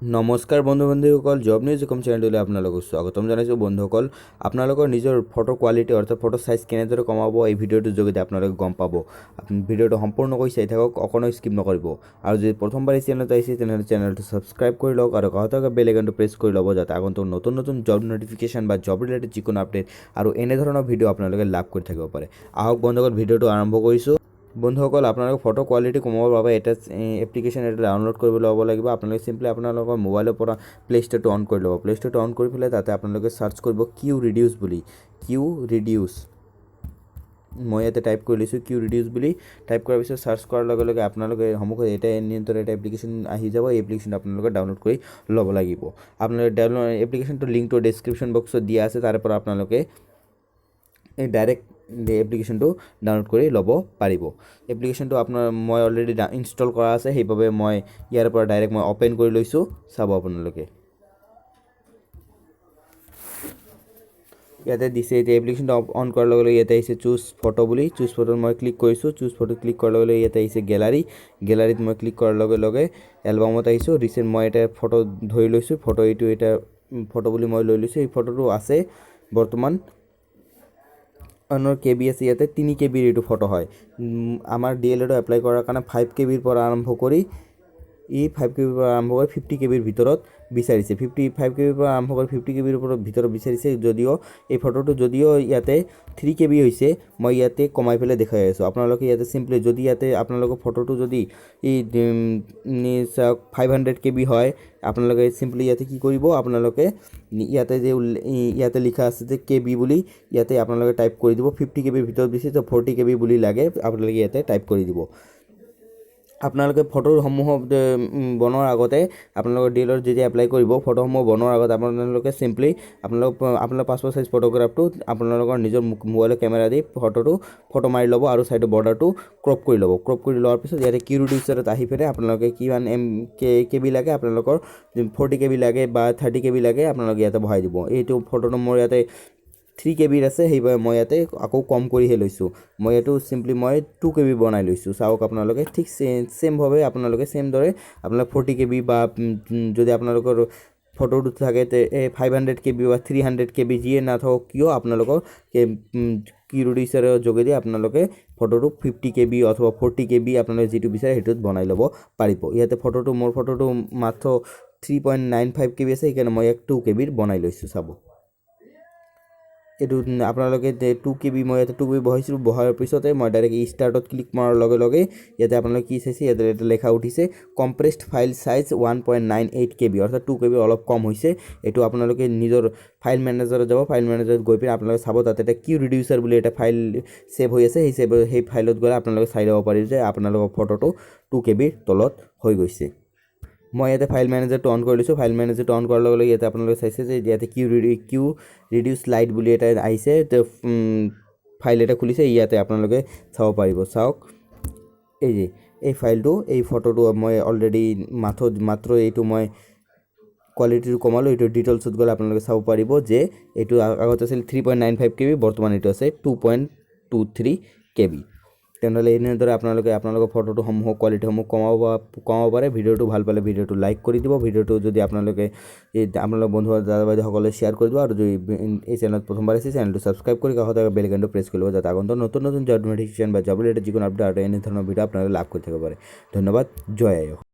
নমস্কাৰ বন্ধুসকল, job news কম চেনেললৈ আপোনালোকক স্বাগতম জনাইছোঁ। বন্ধুসকল, আপোনালোকৰ নিজৰ ফটো কোৱালিটি অৰ্থাৎ ফটো চাইজ কেনেদৰে কমাব এই ভিডিঅ'টোৰ যোগেদি আপোনালোকে গম পাব। আপুনি ভিডিঅ'টো সম্পূৰ্ণকৈ চাই থাকক, অকণো স্কিপ নকৰিব। আৰু যদি প্ৰথমবাৰ এই চেনেলত আহিছে তেনেহ'লে চেনেলটো ছাবস্ক্ৰাইব কৰি লওক আৰু কাষতে বেল আইকনটো প্ৰেছ কৰি ল'ব, যাতে আগন্তুক নতুন নতুন জব নটিফিকেশ্যন বা জব ৰিলেটেড যিকোনো আপডেট আৰু এনেধৰণৰ ভিডিঅ' আপোনালোকে লাভ কৰি থাকিব পাৰে। আহক বন্ধুসকল, ভিডিঅ'টো আৰম্ভ কৰিছোঁ। বন্ধুসকল, আপোনালোকে ফটো কোৱালিটি কমাবৰ বাবে এটা এপ্লিকেশ্যন এটা ডাউনলোড কৰিবলৈ ল'ব লাগিব। আপোনালোকে চিম্পলি আপোনালোকৰ মোবাইলৰ পৰা প্লে ষ্ট'ৰটো অন কৰি ল'ব। প্লে ষ্ট'ৰটো অন কৰি পেলাই তাতে আপোনালোকে চাৰ্চ কৰিব কিউ ৰিডিউচ বুলি। কিউ ৰিডিউচ মই ইয়াতে টাইপ কৰি লৈছোঁ কিউ ৰিডিউচ বুলি। টাইপ কৰাৰ পিছত চাৰ্চ কৰাৰ লগে লগে আপোনালোকে সন্মুখত এটা এপ্লিকেশ্যন আহি যাব। এই এপ্লিকেশ্যনটো আপোনালোকে ডাউনলোড কৰি ল'ব লাগিব। আপোনালোকে এপ্লিকেশ্যনটোৰ লিংকটো ডেছক্ৰিপশ্যন বক্সত দিয়া আছে, তাৰে পৰা আপোনালোকে ডাইৰেক্ট এপ্লিকেশ্যনটো ডাউনলোড কৰি ল'ব পাৰিব। এপ্লিকেশ্যনটো মই অলৰেডি ইনষ্টল কৰা আছে, সেইবাবে মই ইয়াৰ পৰা ডাইৰেক্ট মই অ'পেন কৰি লৈছোঁ। চাব আপোনালোকে ইয়াতে দিছে। এতিয়া এপ্লিকেশ্যনটো অন কৰাৰ লগে লগে ইয়াতে আহিছে চুজ ফটো বুলি। চুজ ফটোত মই ক্লিক কৰিছোঁ। চুজ ফটো ক্লিক কৰাৰ লগে লগে ইয়াতে আহিছে গেলাৰীত মই ক্লিক কৰাৰ লগে লগে এলবামত আহিছোঁ। ৰিচেণ্ট মই এটা ফটো ধৰি লৈছোঁ। এটা ফটো বুলি মই লৈ লৈছোঁ। এই ফটোটো আছে বৰ্তমান KB আছে, ইয়াতে 3 KBৰ এইটো ফটো হয়। আমাৰ DLED এপ্লাই কৰাৰ কাৰণে 5 KBৰ পৰা আৰম্ভ কৰি 50 KBৰ ভিতৰত বিচাৰিছে। 5 KBৰ পৰা আৰম্ভ কৰি 50 KBৰ ভিতৰত বিচাৰিছে। যদিও এই ফটোটো ইয়াতে 3 KB হৈছে, মই ইয়াতে কমাই পেলাই দেখাই আছোঁ। আপোনালোকে ইয়াতে চিম্পলি যদি ইয়াতে আপোনালোকৰ ফটোটো যদি 500 KB হয়, আপোনালোকে চিম্পলি ইয়াতে কি কৰিব, আপোনালোকে ইয়াতে লিখা আছে যে KB বুলি, ইয়াতে আপোনালোকে টাইপ কৰি দিব। 50 KBৰ ভিতৰত বেছি তো 40 KB বুলি লাগে, আপোনালোকে ইয়াতে টাইপ কৰি দিব। আপোনালোকে ফটোসমূহ বনোৱাৰ আগতে আপোনালোকৰ DLED যেতিয়া এপ্লাই কৰিব, ফটোসমূহ বনোৱাৰ আগত আপোনালোকে চিম্পলি আপোনাৰ পাছপৰ্ট চাইজ ফটোগ্ৰাফটো আপোনালোকৰ নিজৰ মোবাইলৰ কেমেৰা দি ফটো মাৰি ল'ব আৰু ছাইডৰ বৰ্ডাৰটো ক্ৰপ কৰি ল'ব। ক্ৰপ কৰি লোৱাৰ পিছত ইয়াতে কিউ ৰিডিউচাৰত আহি পেলাই আপোনালোকে কিমান KB লাগে, আপোনালোকৰ 40 KB লাগে বা 30 KB লাগে, আপোনালোকে ইয়াতে বহাই দিব। এইটো ফটোটো মোৰ ইয়াতে 3 KBৰ আছে, সেইবাবে মই ইয়াতে আকৌ কম কৰিহে লৈছোঁ। মই এইটো চিম্পলি 2 KB বনাই লৈছোঁ। চাওক আপোনালোকে ঠিক চেমভাৱে আপোনালোকে চেমদৰে আপোনালোকে 40 KB বা যদি আপোনালোকৰ ফটোটো থাকে 500 KB বা 300 KB যিয়ে নাথাকক কিয়, আপোনালোকৰ কিউ ৰিডিউচাৰৰ যোগেদি আপোনালোকে ফটোটো 50 KB অথবা 40 KB আপোনালোকে যিটো বিচাৰে সেইটোত বনাই ল'ব পাৰিব। ইয়াতে মোৰ ফটোটো মাত্ৰ 3.95 KB আছে, সেইকাৰণে মই 2 KBৰ বনাই লৈছোঁ। চাব এইটো আপোনালোকে 2 KB মই ইয়াতে 2 KB বহাইছিলোঁ। বহাৰ পিছতে মই ডাইৰেক্ট ষ্টাৰ্টত ক্লিক মাৰাৰ লগে লগে ইয়াতে আপোনালোকে কি চাইছে, ইয়াতে এটা লেখা উঠিছে কম্প্ৰেছড ফাইল চাইজ 1.98 KB, অৰ্থাৎ 2 KB অলপ কম হৈছে। এইটো আপোনালোকে নিজৰ ফাইল মেনেজাৰত যাব। ফাইল মেনেজাৰত গৈ পিনে আপোনালোকে চাব, তাতে এটা কিউ ৰিডিউচাৰ বুলি এটা ফাইল ছেভ হৈ আছে। সেই ফাইলত গ'লে আপোনালোকে চাই ল'ব পাৰিব যে আপোনালোকৰ ফটোটো 2 KBৰ তলত হৈ গৈছে। মই ইয়াতে ফাইল মেনেজাৰটো অন কৰি লৈছোঁ। ফাইল মেনেজাৰটো অন কৰাৰ লগে লগে ইয়াতে আপোনালোকে চাইছে যে ইয়াতে কিউ ৰিডিউচ লাইট বুলি এটা আহিছে, ফাইল এটা খুলিছে। ইয়াতে আপোনালোকে চাব পাৰিব। চাওক এই ফাইলটো, এই ফটোটো মই অলৰেডি মাত্ৰ এইটো মই কোৱালিটিটো কমালোঁ। এইটো ডিটেইলছত গ'লে আপোনালোকে চাব পাৰিব যে এইটো আগতে আছিল 3.95 KB, বৰ্তমান এইটো আছে 2.23 KB। তেনেহ'লে এনেদৰে আপোনালোকে আপোনালোকৰ ফটোসমূহৰ কোৱালিটিসমূহ কমাব পাৰে। ভিডিঅ'টো ভাল পালে ভিডিঅ'টো লাইক কৰি দিব। ভিডিঅ'টো যদি আপোনালোকে আপোনালোকৰ বন্ধু দাদা বাইদেউসকলে শ্বেয়াৰ কৰি দিব। আৰু যদি এই চেনেলত প্ৰথমবাৰ আছে, চেনেলটো ছাবস্ক্ৰাইব কৰি কাষতে বেল আইকনটো প্ৰেছ কৰি ল'ব, যাতে আগন্তুক নতুন নতুন জব নটিফিকেশ্যন বা জব ৰিলেটেড যিকোনো আপডেট আৰু এনেধৰণৰ ভিডিঅ' আপোনালোকে লাভ কৰি থাকিব পাৰে। ধন্যবাদ। জয় আই অসম।